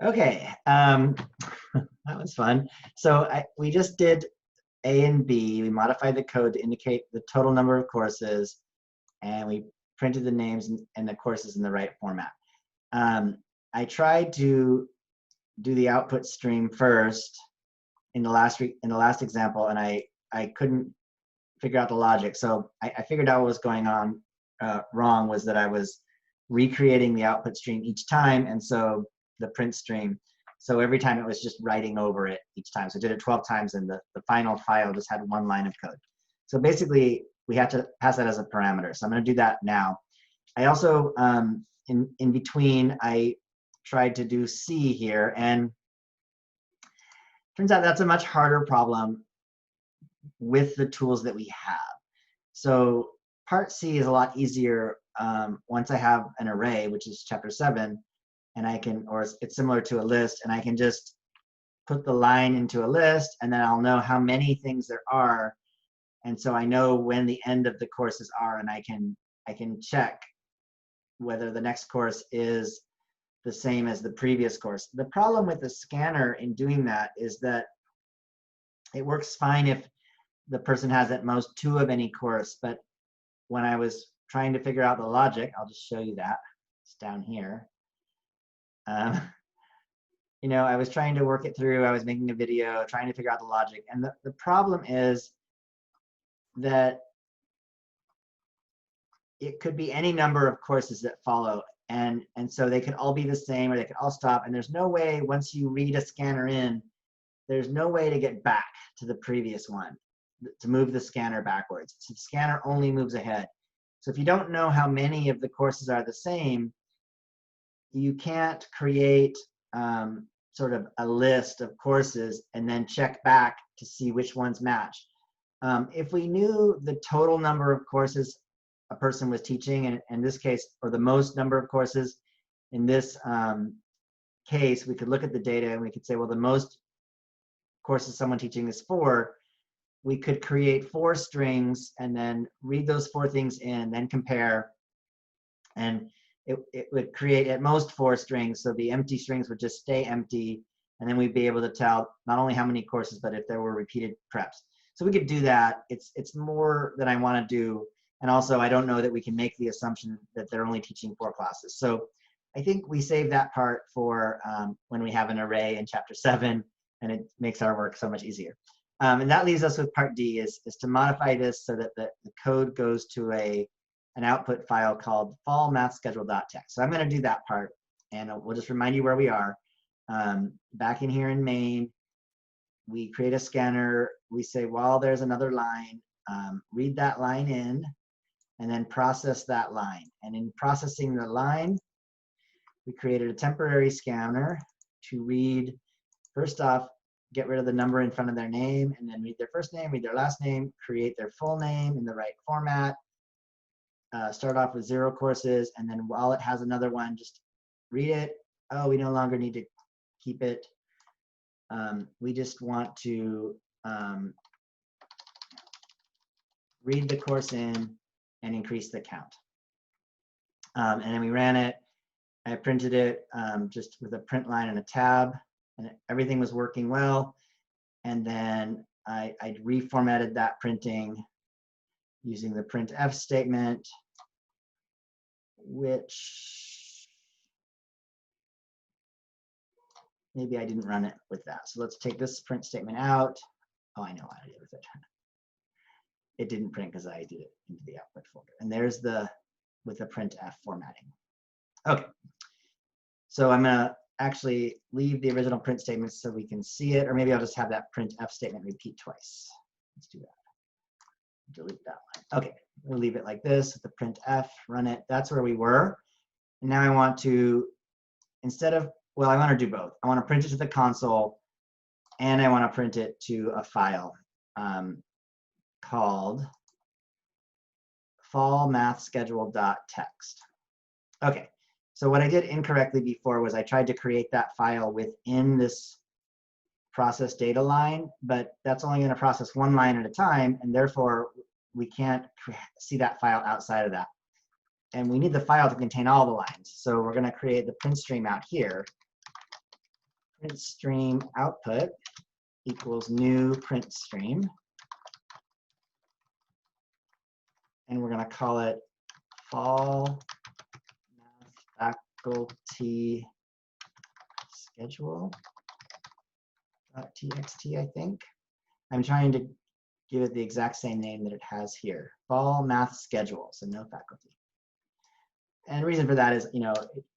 Okay, that was fun. So we just did A and B. We modified the code to indicate the total number of courses, and we printed the names and the courses in the right format. I tried to do the output stream first in the last example, and I couldn't figure out the logic. So I figured out what was going on wrong was that I was recreating the output stream each time, and so the print stream. So every time it was just writing over it each time. So I did it 12 times, and the final file just had one line of code. So basically, we had to pass that as a parameter. So I'm going to do that now. I also, in between, I tried to do C here, and turns out that's a much harder problem with the tools that we have. So part C is a lot easier once I have an array, which is chapter 7, and I can, or it's similar to a list, and I can just put the line into a list, and then I'll know how many things there are, and so I know when the end of the courses are, and I can check whether the next course is the same as the previous course. The problem with the scanner in doing that is that it works fine if the person has at most 2 of any course, but when I was trying to figure out the logic, I'll just show you that. It's down here. You know, I was trying to work it through. I was making a video, trying to figure out the logic. And the problem is that it could be any number of courses that follow. And so they could all be the same, or they could all stop. And there's no way, once you read a scanner in, there's no way to get back to the previous one, to move the scanner backwards. So the scanner only moves ahead. So if you don't know how many of the courses are the same, you can't create sort of a list of courses and then check back to see which ones match. If we knew the total number of courses a person was teaching, and in this case, or the most number of courses, in this case, we could look at the data and we could say, well, the most courses someone teaching is 4. We could create 4 strings and then read those 4 things in, then compare, and it would create at most 4 strings, so the empty strings would just stay empty, and then we'd be able to tell not only how many courses, but if there were repeated preps. So we could do that. It's more than I want to do, and also I don't know that we can make the assumption that they're only teaching 4 classes. So I think we save that part for when we have an array in chapter 7, and it makes our work so much easier. And that leaves us with part D, is to modify this so that the code goes to an output file called fallmathschedule.txt. So I'm going to do that part, and we'll just remind you where we are. Back in here in main, we create a scanner. We say, well, there's another line. Read that line in, and then process that line. And in processing the line, we created a temporary scanner to read, first off, get rid of the number in front of their name, and then read their first name, read their last name, create their full name in the right format, start off with 0 courses, and then while it has another one, just read it. Oh, we no longer need to keep it. We just want to read the course in and increase the count. And then we ran it. I printed it just with a print line and a tab, and everything was working well. And then I reformatted that printing using the printf statement, which maybe I didn't run it with that. So let's take this print statement out. Oh, I know what I did with it. It didn't print because I did it into the output folder. And there's with the printf formatting. Okay. So I'm going to actually leave the original print statement so we can see it, or maybe I'll just have that printf statement repeat twice. Let's do that. Delete that line. Okay, we'll leave it like this with the printf, run it. That's where we were. And now I want to, instead of, well, I want to do both. I want to print it to the console, and I want to print it to a file called fallmathschedule.txt. Okay, so what I did incorrectly before was I tried to create that file within this process data line, but that's only going to process 1 line at a time, and therefore we can't see that file outside of that. And we need the file to contain all the lines. So we're going to create the PrintStream out here. PrintStream output equals new PrintStream. And we're going to call it fall math faculty schedule.txt, I think. I'm trying to give it the exact same name that it has here. Fall math schedule, so no faculty. And the reason for that is,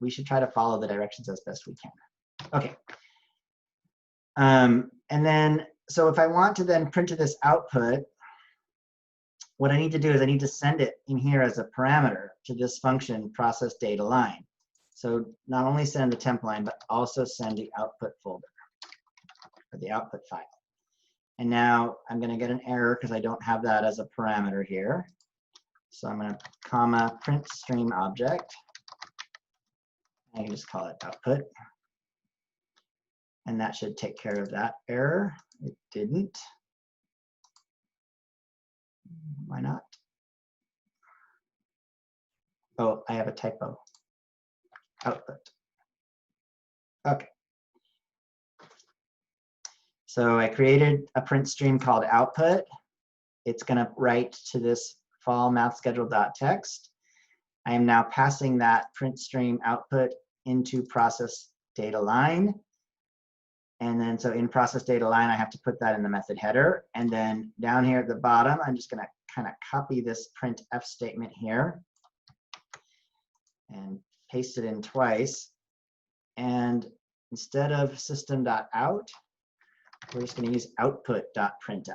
we should try to follow the directions as best we can. Okay. And then, so if I want to then print to this output, what I need to do is I need to send it in here as a parameter to this function process data line. So not only send the temp line, but also send the output folder or the output file. And now I'm going to get an error because I don't have that as a parameter here. So I'm going to comma print stream object. I can just call it output. And that should take care of that error. It didn't. Why not? Oh, I have a typo. Output. Okay. So I created a print stream called output. It's going to write to this fall math schedule.txt. I am now passing that print stream output into process data line. And then so in process data line, I have to put that in the method header. And then down here at the bottom, I'm just going to kind of copy this printf statement here and paste it in twice. And instead of system.out, we're just going to use output.printf.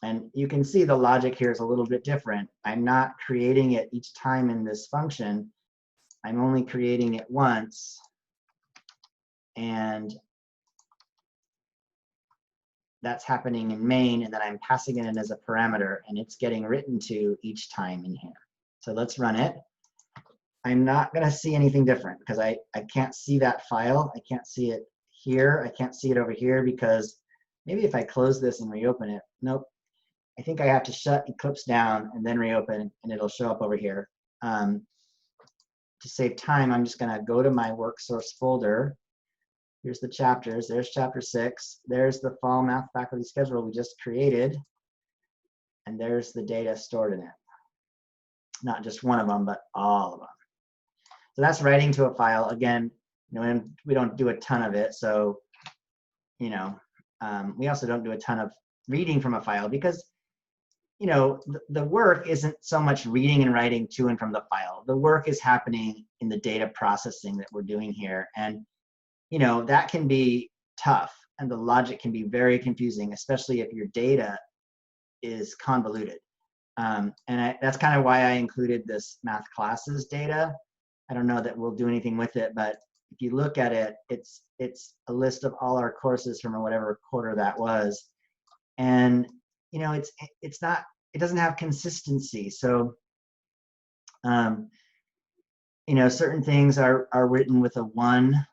And you can see the logic here is a little bit different. I'm not creating it each time in this function. I'm only creating it once. And that's happening in main, and then I'm passing it in as a parameter, and it's getting written to each time in here. So let's run it. I'm not going to see anything different because I can't see that file. I can't see it here. I can't see it over here because maybe if I close this and reopen it, nope. I think I have to shut Eclipse down and then reopen, and it'll show up over here. To save time, I'm just going to go to my work source folder. Here's the chapters. There's chapter 6. There's the fall math faculty schedule we just created. And there's the data stored in it. Not just one of them, but all of them. So that's writing to a file. Again, we don't do a ton of it. So, we also don't do a ton of reading from a file because, the work isn't so much reading and writing to and from the file. The work is happening in the data processing that we're doing here. And that can be tough, and the logic can be very confusing, especially if your data is convoluted. That's kind of why I included this math classes data. I don't know that we'll do anything with it, but if you look at it, it's a list of all our courses from whatever quarter that was, and it doesn't have consistency. So certain things are written with a 1.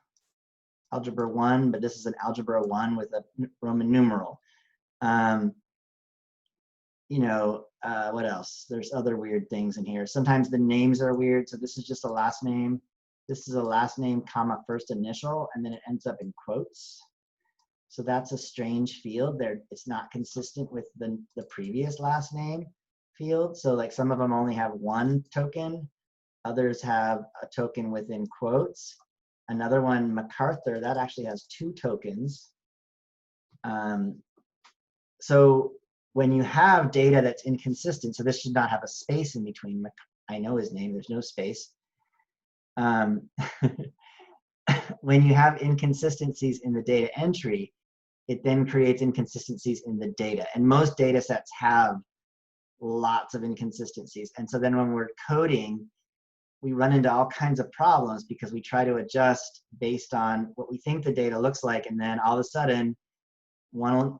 Algebra 1, but this is an algebra 1 with a Roman numeral. What else? There's other weird things in here. Sometimes the names are weird. So this is just a last name. This is a last name, comma, first initial, and then it ends up in quotes. So that's a strange field there. It's not consistent with the previous last name field. So like some of them only have 1 token. Others have a token within quotes. Another one, MacArthur, that actually has 2 tokens. So when you have data that's inconsistent, so this should not have a space in between. I know his name, there's no space. When you have inconsistencies in the data entry, it then creates inconsistencies in the data. And most data sets have lots of inconsistencies. And so then when we're coding, we run into all kinds of problems because we try to adjust based on what we think the data looks like, and then all of a sudden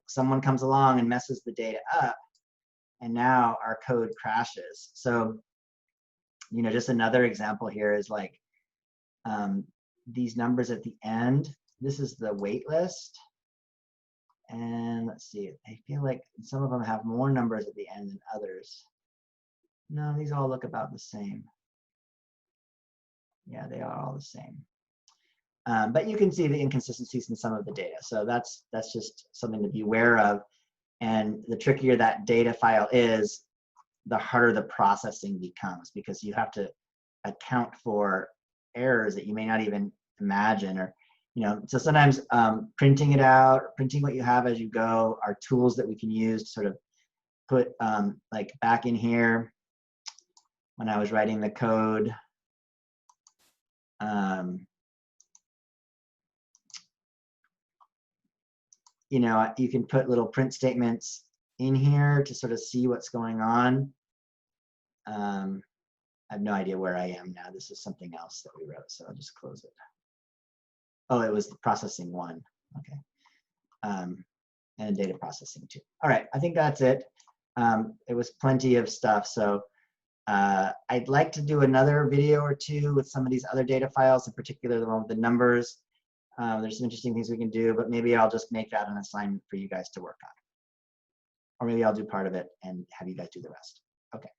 someone comes along and messes the data up, and now our code crashes. So just another example here is like these numbers at the end. This is the wait list, and let's see, I feel like some of them have more numbers at the end than others. No, these all look about the same. Yeah, they are all the same. But you can see the inconsistencies in some of the data. So that's just something to be aware of. And the trickier that data file is, the harder the processing becomes, because you have to account for errors that you may not even imagine. Or, so sometimes printing it out, printing what you have as you go, are tools that we can use to sort of put like back in here when I was writing the code. You can put little print statements in here to sort of see what's going on. I have no idea where I am now. This is something else that we wrote, so I'll just close it. Oh, it was the processing one. Okay. And data processing two. All right, I think that's it. It was plenty of stuff. So I'd like to do another video or two with some of these other data files, in particular the one with the numbers. There's some interesting things we can do, but maybe I'll just make that an assignment for you guys to work on. Or maybe I'll do part of it and have you guys do the rest. Okay.